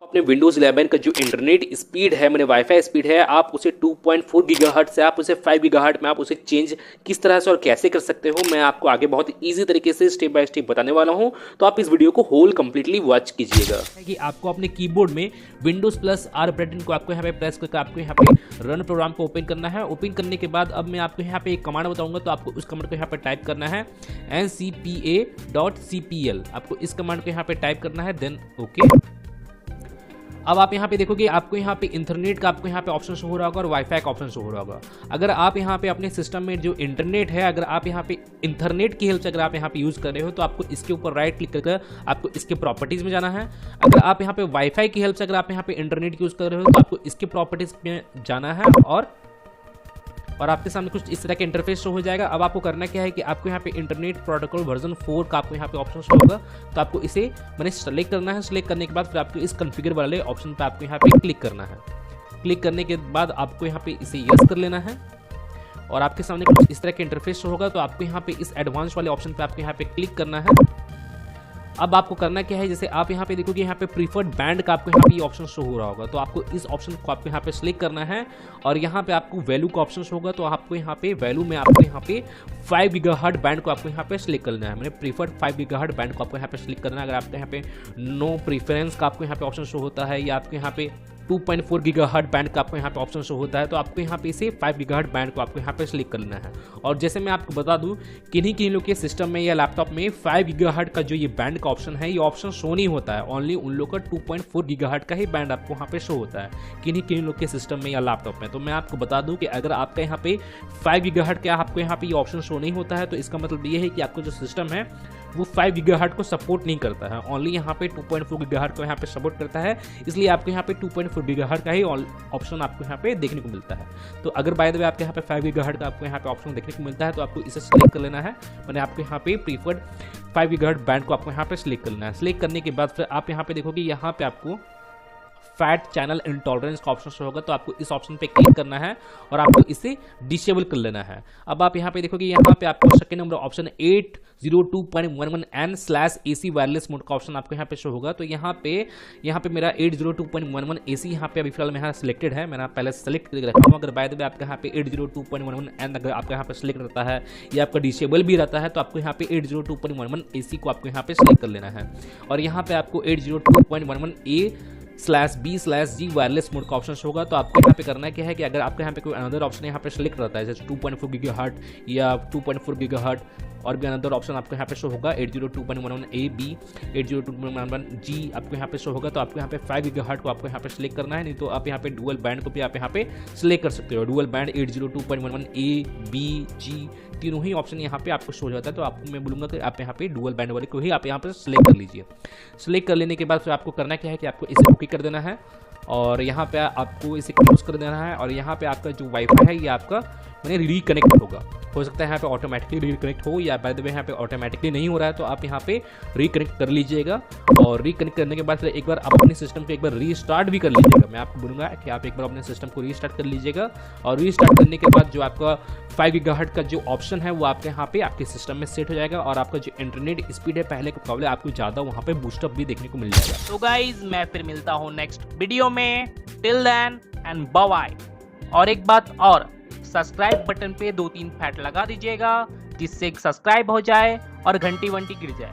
अपने विंडोज़ 11 का जो इंटरनेट स्पीड है, मैंने वाईफाई स्पीड है, आप उसे 2.4 गीगाहर्ट्ज़ से आप उसे 5 गीगाहर्ट्ज़ में आप उसे चेंज किस तरह से और कैसे कर सकते हो, मैं आपको आगे बहुत ईजी तरीके से स्टेप बाय स्टेप बताने वाला हूं। तो आप इस वीडियो को होल कंप्लीटली वॉच कीजिएगा। कि आपको अपने कीबोर्ड में विंडोज प्लस आर बटन को आपको यहाँ पे प्रेस करके आपको यहाँ पे रन प्रोग्राम को ओपन करना है। ओपन करने के बाद अब मैं आपको यहाँ पे एक कमांड बताऊंगा, तो आपको उस कमांड को यहाँ पे टाइप करना है ncpa.cpl। आपको इस कमांड को यहाँ पे टाइप करना है, देन ओके। अब आप यहाँ पे देखोगे आपको यहाँ पे इंटरनेट का आपको यहाँ पे ऑप्शन शो हो रहा होगा और वाईफाई का ऑप्शन शो हो रहा होगा। अगर आप यहाँ पे अपने सिस्टम में जो इंटरनेट है, अगर आप यहाँ पे इंटरनेट की हेल्प से अगर आप यहाँ पे यूज़ कर रहे हो, तो आपको इसके ऊपर राइट क्लिक करके आपको इसके प्रॉपर्टीज़ में जाना है। अगर आप यहाँ पे वाईफाई की हेल्प से अगर आप यहाँ पे इंटरनेट यूज़ कर रहे हो, तो आपको इसके प्रॉपर्टीज़ में जाना है और आपके सामने कुछ इस तरह के इंटरफेस शो हो जाएगा। अब आपको करना क्या है कि आपको यहाँ पे इंटरनेट प्रोटोकॉल वर्जन 4 का आपको यहाँ पे ऑप्शन शो होगा, तो आपको इसे मैंने सेलेक्ट करना है। सेलेक्ट करने के बाद फिर आपको इस कॉन्फ़िगर वाले ऑप्शन पे आपको यहाँ पे क्लिक करना है। क्लिक करने के बाद आपको यहाँ पे इसे यस कर लेना है और आपके सामने कुछ इस तरह के इंटरफेस शो होगा, तो आपको यहाँ पे इस एडवांस वाले ऑप्शन पे आपको यहाँ पे क्लिक करना है। अब आपको करना क्या है, जैसे आप यहाँ पे देखोगे यहाँ पे प्रीफर्ड बैंड का आपको यहाँ पे ऑप्शन शो हो रहा होगा, तो आपको इस ऑप्शन को आपको यहाँ पे सिलेक्ट करना है और यहाँ पे आपको वैल्यू का ऑप्शन होगा, तो आपको यहाँ पे वैल्यू में आपको यहाँ पे 5 गीगाहर्ट्ज़ बैंड को आपको यहाँ पे सिलेक्ट करना है। मैंने प्रीफर्ड 5 गीगाहर्ट्ज़ बैंड को आपको यहाँ पे सिलेक्ट करना है। अगर आपको यहाँ पे नो प्रीफरेंस का आपको यहाँ पे ऑप्शन शो होता है या आपको यहाँ पे 2.4 गीगाहर्ट्ज़ बैंड का आपको यहाँ पे ऑप्शन शो होता है, तो आपको यहाँ पे इसे 5 गीगाहर्ट्ज़ बैंड को आपको यहाँ पे सिलेक्ट करना है। और जैसे मैं आपको बता दूं, किन्हीं लोग के सिस्टम में या लैपटॉप में 5 गीगाहर्ट्ज़ का जो ये बैंड का ऑप्शन है, ये ऑप्शन शो नहीं होता है। ओनली उन लोग का 2.4 गीगाहर्ट्ज़ का ही बैंड आपको यहाँ पे शो होता है किन्हीं लोग के सिस्टम में या लैपटॉप में। तो मैं आपको बता दूं कि अगर आपका यहाँ पे 5 गीगाहर्ट्ज़ का आपको यहाँ पे ये ऑप्शन शो नहीं होता है, तो इसका मतलब ये है कि आपको जो सिस्टम है वो 5 गीगाहर्ट्ज़ को सपोर्ट नहीं करता है। ओनली यहाँ पे 2.4 गीगाहर्ट्ज़ को यहाँ पे सपोर्ट करता है, इसलिए आपको यहाँ पे 2.4 गीगाहर्ट्ज़ का ही ऑप्शन आपको यहाँ पे देखने को मिलता है। तो अगर बाय द वे आपके यहाँ पे 5 गीगाहर्ट्ज़ का आपको यहाँ पे ऑप्शन देखने को मिलता है, तो आपको इसे सिलेक्ट कर लेना है। मैंने आपको यहाँ पे प्रीफर्ड 5 गीगाहर्ट्ज़ बैंड को आपको यहाँ पे सिलेक्ट कर लेना है। सिलेक्ट करने के बाद फिर आप यहाँ पे देखोगे यहाँ पे आपको फैट चैनल इंटॉलरेंस का ऑप्शन होगा, तो आपको इस ऑप्शन पे क्लिक करना है और आपको इसे डिसेबल कर लेना है। अब आप यहाँ पे देखोगे यहाँ पे आपको second number option 802.11n/AC wireless mode का ऑप्शन आपको यहाँ पे शो होगा। तो यहाँ पे मेरा 802.11 AC यहाँ पे अभी फिलहाल में यहाँ सिलेक्टेड है। मैंने पहले सेलेक्ट करके रखा हूँ। अगर बाय द वे आपका यहाँ पे 802.11n अगर आपका यहाँ पे सिलेक्ट रहता है या आपका डिसेबल भी रहता है, तो आपको यहाँ पे 802.11 AC को आपको यहाँ पे सिलेक्ट कर लेना है और यहाँ पे आपको 802.11a/B/G वायरलेस मोड का ऑप्शन होगा। तो आपको यहाँ पे करना क्या है कि अगर आपके यहाँ पे कोई अनदर ऑप्शन यहाँ पे सिलेक्ट रहता है, जैसे 2.4 गीगाहर्ट्ज़ या 2.4 गीगाहर्ट्ज़ और भी अनदर ऑप्शन आपको यहाँ पे शो होगा 802.11a/B 802.11g आपको यहाँ पे शो होगा, तो आपको यहाँ पे 5 गीगाहर्ट्ज़ को आपको यहाँ पे सिलेक्ट करना है। नहीं तो आप यहाँ पे डुअल बैंड को भी आप यहाँ पे सिलेक्ट कर सकते हो। डुअल बैंड 802.11a/B/G तीनों ही ऑप्शन यहाँ पे आपको शो हो जाता है। तो आपको मैं बोलूँगा कि आप यहाँ पे डुअल बैंड वाले को ही आप यहाँ पे सिलेक्ट कर लीजिए। सिलेक्ट कर लेने के बाद फिर आपको करना क्या है कि आपको इसे ओके कर देना है और यहाँ पे आपको इसे क्लोज कर देना है और यहाँ पे आपका जो वाईफाई है ये आपका मैंने रिकनेक्ट होगा। हो सकता है यहाँ पे ऑटोमेटिकली रिकनेक्ट हो या बाय द वे यहाँ पे ऑटोमेटिकली नहीं हो रहा है, तो आप यहाँ पे रिकनेक्ट कर लीजिएगा और रिकनेक्ट करने के बाद फिर एक बार आप अपने सिस्टम को एक बार रीस्टार्ट भी कर लीजिएगा। मैं आपको बोलूँगा कि आप एक बार अपने सिस्टम को रीस्टार्ट कर लीजिएगा और रीस्टार्ट करने के बाद जो आपका 5 गीगाहर्ट्ज़ का जो ऑप्शन है वो आपके यहाँ पे आपके सिस्टम में सेट हो जाएगा और आपका जो इंटरनेट स्पीड है पहले के मुकाबले आपको ज़्यादा वहाँ पे बूस्टअप भी देखने को मिल जाएगा। तो गाइज मैं फिर मिलता हूँ नेक्स्ट वीडियो में। Till then and bye bye. और एक बात और, सब्सक्राइब बटन पे 2-3 फैट लगा दीजिएगा जिससे सब्सक्राइब हो जाए और घंटी वंटी गिर जाए।